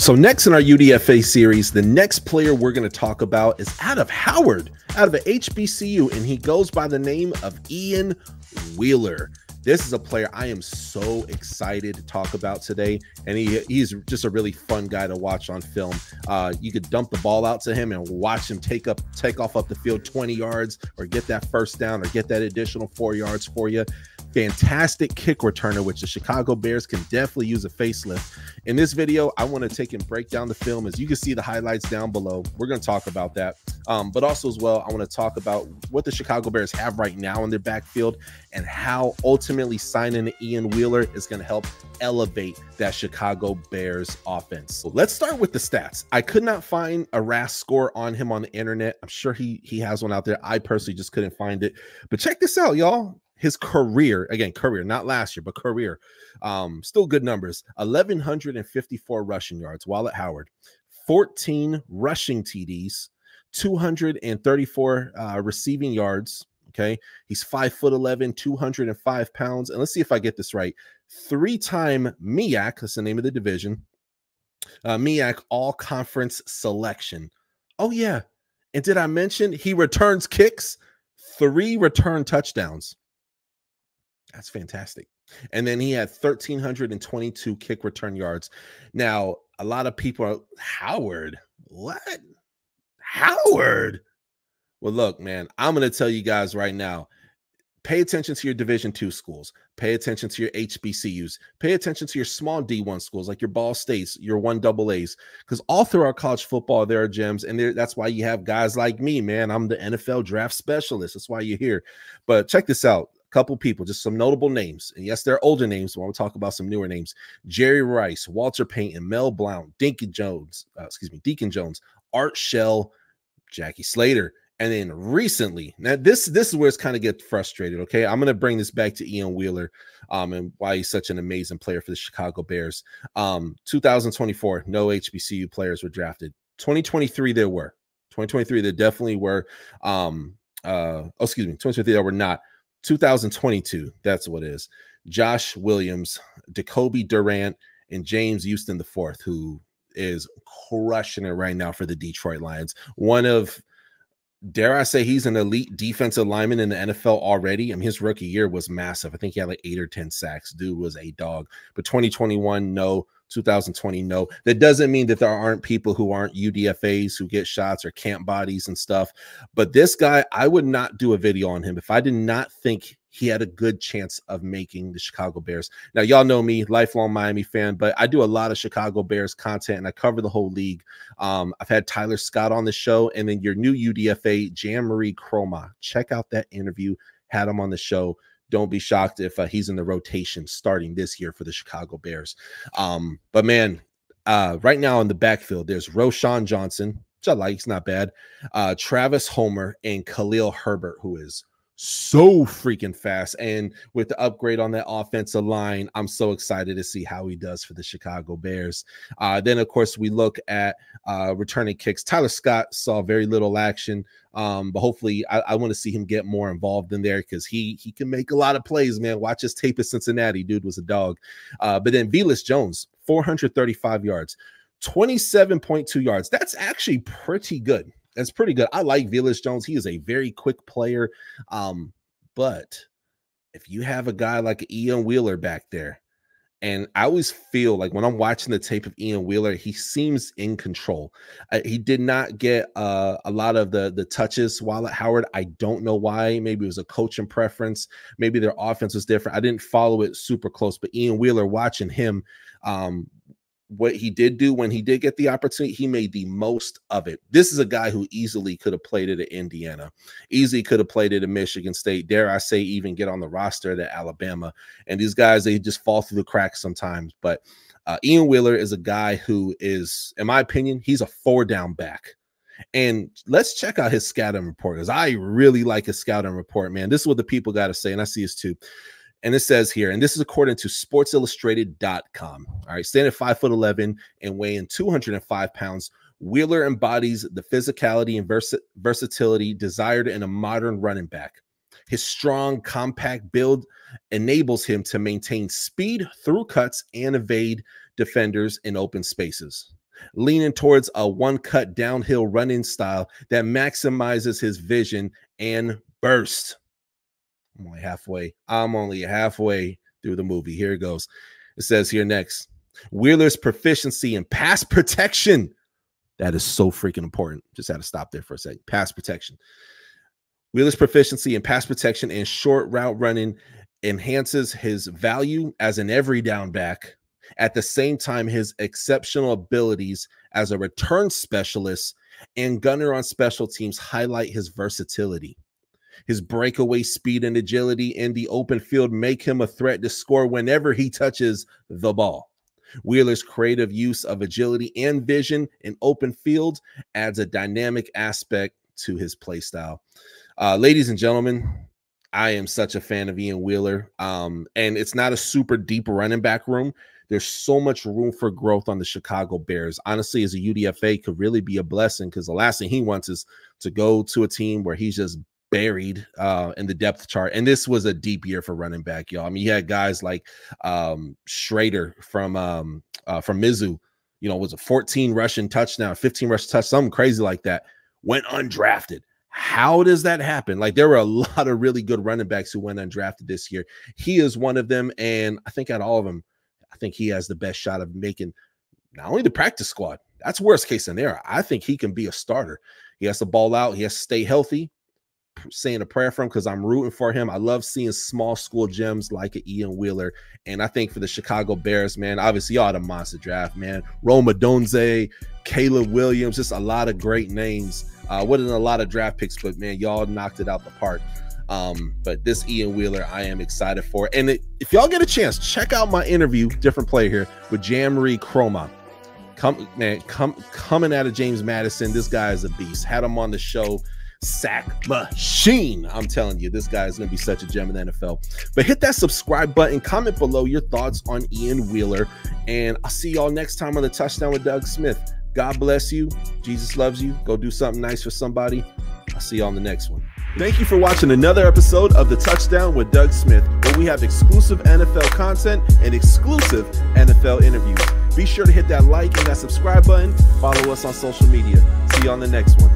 So next in our UDFA series, the next player we're going to talk about is out of Howard, out of a HBCU, and he goes by the name of Ian Wheeler. This is a player I am so excited to talk about today, and he's just a really fun guy to watch on film. You could dump the ball out to him and watch him take off up the field 20 yards or get that first down or get that additional 4 yards for you. Fantastic kick returner, which the Chicago Bears can definitely use a facelift. In this video, I want to take and break down the film. As you can see the highlights down below, we're going to talk about that. But also as well, I want to talk about what the Chicago Bears have right now in their backfield and how ultimately signing Ian Wheeler is going to help elevate that Chicago Bears offense. So let's start with the stats. I could not find a RAS score on him on the internet. I'm sure he has one out there. I personally just couldn't find it. But check this out, y'all. His career, again, career, not last year, but career, still good numbers. 1,154 rushing yards while at Howard, 14 rushing TDs, 234 receiving yards. Okay, he's 5'11", 205 pounds, and let's see if I get this right. 3-time MEAC, that's the name of the division. MEAC All-Conference selection. Oh yeah, and did I mention he returns kicks? 3 return touchdowns. That's fantastic. And then he had 1,322 kick return yards. Now, a lot of people are, Howard, what? Howard? Well, look, man, I'm going to tell you guys right now, pay attention to your Division II schools. Pay attention to your HBCUs. Pay attention to your small D1 schools like your Ball States, your 1AAs, because all throughout college football, there are gems, and that's why you have guys like me, man. I'm the NFL draft specialist. That's why you're here. But check this out. Couple people, just some notable names. And yes, they're older names, but we'll talk about some newer names. Jerry Rice, Walter Payton, Mel Blount, Deacon Jones, Art Shell, Jackie Slater. And then recently, now this is where it's kind of get frustrated, okay? I'm going to bring this back to Ian Wheeler and why he's such an amazing player for the Chicago Bears. 2024, no HBCU players were drafted. 2023, there were. 2023, there definitely were. 2023, there were not. 2022, that's what it is. Josh Williams, Jacoby Durant, and James Houston IV, who is crushing it right now for the Detroit Lions. One of, dare I say, he's an elite defensive lineman in the NFL already. I mean, his rookie year was massive. I think he had like 8 or 10 sacks. Dude was a dog. But 2021, no. 2020, no. That doesn't mean that there aren't people who aren't UDFAs who get shots or camp bodies and stuff. But this guy, I would not do a video on him if I did not think he had a good chance of making the Chicago Bears. Now, y'all know me, lifelong Miami fan, but I do a lot of Chicago Bears content and I cover the whole league. I've had Tyler Scott on the show, and then your new UDFA, Jan-Marie Croma. Check out that interview. Had him on the show. Don't be shocked if he's in the rotation starting this year for the Chicago Bears. But man, right now in the backfield, there's Roshan Johnson, which I like. He's not bad. Travis Homer and Khalil Herbert, who is so freaking fast. And with the upgrade on that offensive line, I'm so excited to see how he does for the Chicago Bears. Then, of course, we look at returning kicks. Tyler Scott saw very little action, but hopefully I want to see him get more involved in there because he can make a lot of plays, man. Watch his tape at Cincinnati. Dude was a dog. But then Velus Jones, 435 yards, 27.2 yards. That's actually pretty good. That's pretty good. I like Velus Jones. He is a very quick player. But if you have a guy like Ian Wheeler back there, and I always feel like when I'm watching the tape of Ian Wheeler, he seems in control. He did not get a lot of the touches while at Howard. I don't know why. Maybe it was a coaching preference. Maybe their offense was different. I didn't follow it super close, but Ian Wheeler, watching him, what he did do when he did get the opportunity, he made the most of it. This is a guy who easily could have played it at Indiana, easily could have played it at Michigan State, dare I say even get on the roster at Alabama. And these guys, they just fall through the cracks sometimes. But Ian Wheeler is a guy who is, in my opinion, he's a 4-down back. And let's check out his scouting report, because I really like his scouting report, man. This is what the people got to say, and I see this too. And it says here, and this is according to sportsillustrated.com. All right, standing at 5'11" and weighing 205 pounds, Wheeler embodies the physicality and versatility desired in a modern running back. His strong, compact build enables him to maintain speed through cuts and evade defenders in open spaces. leaning towards a one-cut downhill running style that maximizes his vision and burst. I'm only halfway through the movie. Here it goes. It says here next, Wheeler's proficiency in pass protection. That is so freaking important. Just had to stop there for a second. Pass protection. Wheeler's proficiency in pass protection and short route running enhances his value as an every down back. At the same time, his exceptional abilities as a return specialist and gunner on special teams highlight his versatility. His breakaway speed and agility in the open field make him a threat to score whenever he touches the ball. Wheeler's creative use of agility and vision in open field adds a dynamic aspect to his play style. Ladies and gentlemen, I am such a fan of Ian Wheeler, and it's not a super deep running back room. There's so much room for growth on the Chicago Bears. Honestly, as a UDFA, could really be a blessing because the last thing he wants is to go to a team where he's just buried in the depth chart. And this was a deep year for running back, y'all. I mean, you had guys like Schrader from Mizzou, you know, was a 14 rushing touchdown, 15 rush touch, something crazy like that, went undrafted. How does that happen? Like, there were a lot of really good running backs who went undrafted this year. He is one of them, and I think out of all of them, I think he has the best shot of making not only the practice squad, that's worst case scenario. I think he can be a starter. He has to ball out. He has to stay healthy. Saying a prayer for him because I'm rooting for him. I love seeing small school gems like an Ian Wheeler. And I think for the Chicago Bears, man, obviously y'all had a monster draft, man. Rome Odunze, Caleb Williams, just a lot of great names. Wasn't a lot of draft picks, but man, y'all knocked it out the park. But this Ian Wheeler, I am excited for. And if y'all get a chance, check out my interview, different play here, with Jamari Croma. Coming out of James Madison, this guy is a beast. Had him on the show. Sack machine. I'm telling you, this guy is going to be such a gem in the NFL. But hit that subscribe button, comment below your thoughts on Ian Wheeler, and I'll see y'all next time on the Touchdown with Doug Smith. God bless you. Jesus loves you. Go do something nice for somebody. I'll see y'all on the next one. Thank you for watching another episode of the Touchdown with Doug Smith, where we have exclusive NFL content and exclusive NFL interviews. Be sure to hit that like and that subscribe button. Follow us on social media. See you on the next one.